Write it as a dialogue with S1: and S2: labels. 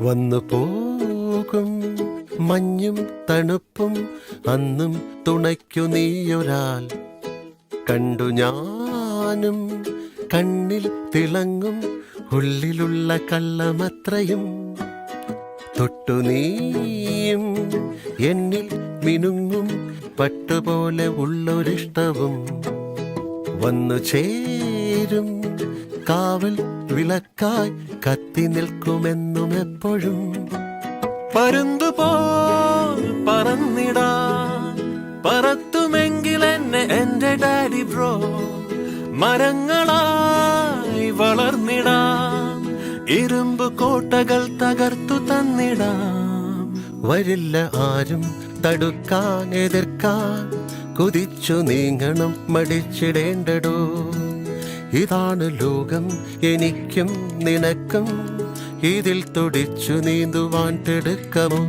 S1: വന്നു പോകും മഞ്ഞും തണുപ്പും അന്നും തുണയ്ക്കു നീയൊരാൾ കണ്ടു ഞാനും കണ്ണിൽ തിളങ്ങും ഉള്ളിലുള്ള കള്ളമത്രയും തൊട്ടു നീയും എന്നിൽ മിനുങ്ങും പട്ടുപോലെ ഉള്ളൊരിഷ്ടവും വന്നു ചേരും കാവൽ വിളക്കായി കത്തി നിൽക്കുമെന്നും എപ്പോഴും പരുന്തുപോൽ പറന്നിടാൻ പറത്തുമെങ്കിൽ എന്നെ എന്റെ ഡാഡി ബ്രോ മരങ്ങളായി വളർന്നിടാം ഇരുമ്പ് കോട്ടകൾ തകർത്തു തന്നിടാം വരില്ല ആരും തടുക്കാൻ എതിർക്കാൻ കുതിച്ചു നീങ്ങണം മടിച്ചിടേണ്ടടോ ഇതാണ് ലോകം എനിക്കും നിനക്കും ഇതിൽ തുടിച്ചു നീന്തുവാൻ തിടുക്കമോ